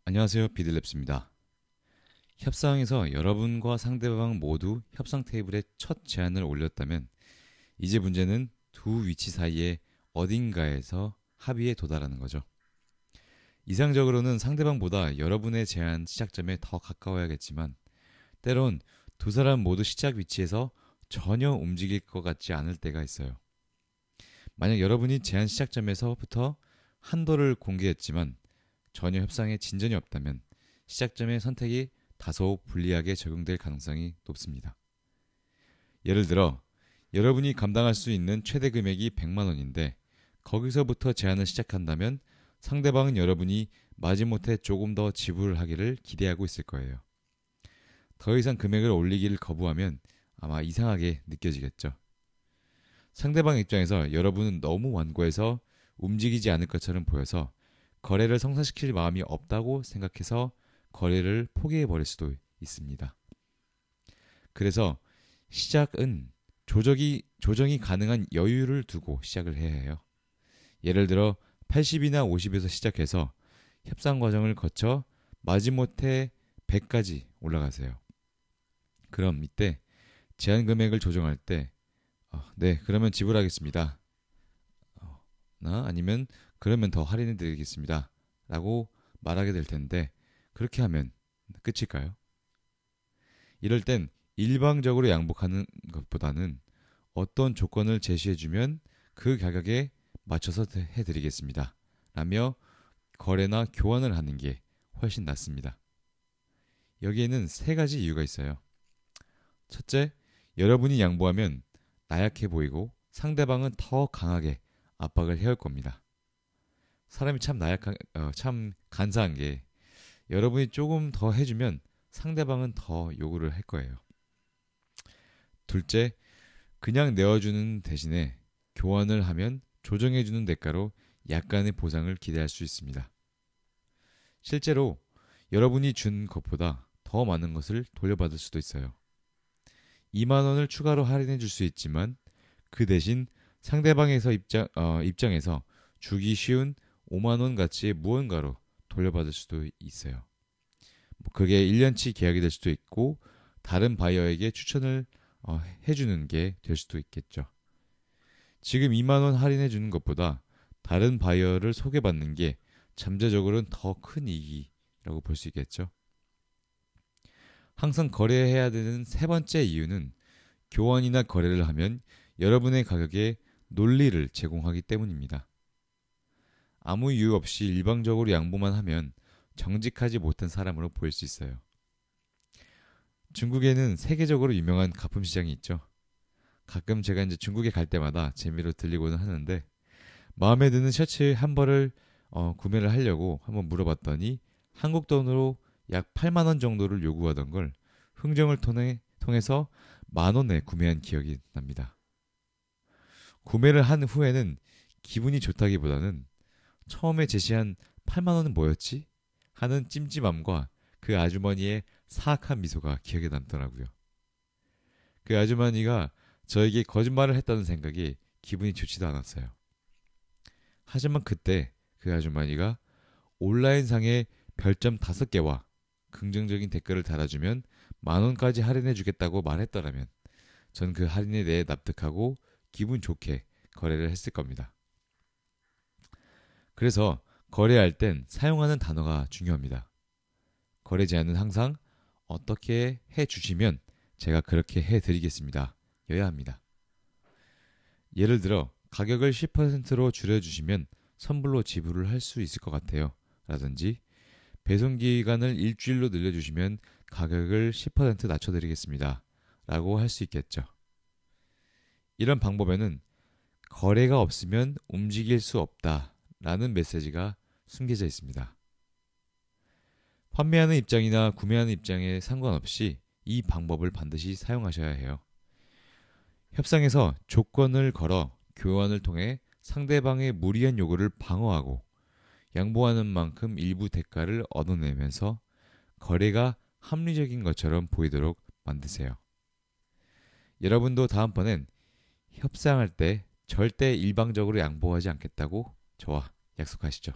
안녕하세요. 비들랩스입니다. 협상에서 여러분과 상대방 모두 협상 테이블에 첫 제안을 올렸다면 이제 문제는 두 위치 사이에 어딘가에서 합의에 도달하는 거죠. 이상적으로는 상대방보다 여러분의 제안 시작점에 더 가까워야겠지만 때론 두 사람 모두 시작 위치에서 전혀 움직일 것 같지 않을 때가 있어요. 만약 여러분이 제안 시작점에서부터 한도를 공개했지만 전혀 협상에 진전이 없다면 시작점의 선택이 다소 불리하게 적용될 가능성이 높습니다. 예를 들어 여러분이 감당할 수 있는 최대 금액이 100만 원인데 거기서부터 제안을 시작한다면 상대방은 여러분이 마지못해 조금 더 지불을 하기를 기대하고 있을 거예요. 더 이상 금액을 올리기를 거부하면 아마 이상하게 느껴지겠죠. 상대방 입장에서 여러분은 너무 완고해서 움직이지 않을 것처럼 보여서 거래를 성사시킬 마음이 없다고 생각해서 거래를 포기해버릴 수도 있습니다. 그래서 시작은 조정이 가능한 여유를 두고 시작을 해야 해요. 예를 들어 80이나 50에서 시작해서 협상 과정을 거쳐 마지못해 100까지 올라가세요. 그럼 이때 제한 금액을 조정할 때 네, 그러면 지불하겠습니다. 나 아니면 그러면 더 할인해 드리겠습니다. 라고 말하게 될 텐데 그렇게 하면 끝일까요? 이럴 땐 일방적으로 양복하는 것보다는 어떤 조건을 제시해주면 그 가격에 맞춰서 해드리겠습니다. 라며 거래나 교환을 하는 게 훨씬 낫습니다. 여기에는 세 가지 이유가 있어요. 첫째, 여러분이 양보하면 나약해 보이고 상대방은 더 강하게 압박을 해올 겁니다. 사람이 참 간사한 게 여러분이 조금 더 해주면 상대방은 더 요구를 할 거예요. 둘째, 그냥 내어주는 대신에 교환을 하면 조정해주는 대가로 약간의 보상을 기대할 수 있습니다. 실제로 여러분이 준 것보다 더 많은 것을 돌려받을 수도 있어요. 2만 원을 추가로 할인해 줄 수 있지만 그 대신 상대방에서 입장에서 주기 쉬운 5만 원 가치의 무언가로 돌려받을 수도 있어요. 그게 1년치 계약이 될 수도 있고 다른 바이어에게 추천을 해주는 게 될 수도 있겠죠. 지금 2만 원 할인해 주는 것보다 다른 바이어를 소개받는 게 잠재적으로는 더 큰 이익이라고 볼 수 있겠죠. 항상 거래해야 되는 세 번째 이유는 교환이나 거래를 하면 여러분의 가격에 논리를 제공하기 때문입니다. 아무 이유 없이 일방적으로 양보만 하면 정직하지 못한 사람으로 보일 수 있어요. 중국에는 세계적으로 유명한 가품 시장이 있죠. 가끔 제가 이제 중국에 갈 때마다 재미로 들리고는 하는데 마음에 드는 셔츠 한 벌을 구매를 하려고 한번 물어봤더니 한국 돈으로 약 8만 원 정도를 요구하던 걸 흥정을 통해서 만 원에 구매한 기억이 납니다. 구매를 한 후에는 기분이 좋다기보다는 처음에 제시한 8만 원은 뭐였지? 하는 찜찜함과 그 아주머니의 사악한 미소가 기억에 남더라고요. 그 아주머니가 저에게 거짓말을 했다는 생각이 기분이 좋지도 않았어요. 하지만 그때 그 아주머니가 온라인상에 별점 5개와 긍정적인 댓글을 달아주면 만 원까지 할인해 주겠다고 말했더라면 전 그 할인에 대해 납득하고 기분 좋게 거래를 했을 겁니다. 그래서 거래할 땐 사용하는 단어가 중요합니다. 거래 제안은 항상 어떻게 해 주시면 제가 그렇게 해 드리겠습니다. 여야 합니다. 예를 들어 가격을 10%로 줄여주시면 선불로 지불을 할 수 있을 것 같아요. 라든지 배송기간을 일주일로 늘려주시면 가격을 10% 낮춰드리겠습니다. 라고 할 수 있겠죠. 이런 방법에는 거래가 없으면 움직일 수 없다 라는 메시지가 숨겨져 있습니다. 판매하는 입장이나 구매하는 입장에 상관없이 이 방법을 반드시 사용하셔야 해요. 협상에서 조건을 걸어 교환을 통해 상대방의 무리한 요구를 방어하고 양보하는 만큼 일부 대가를 얻어내면서 거래가 합리적인 것처럼 보이도록 만드세요. 여러분도 다음번엔 협상할 때 절대 일방적으로 양보하지 않겠다고 저와 약속하시죠.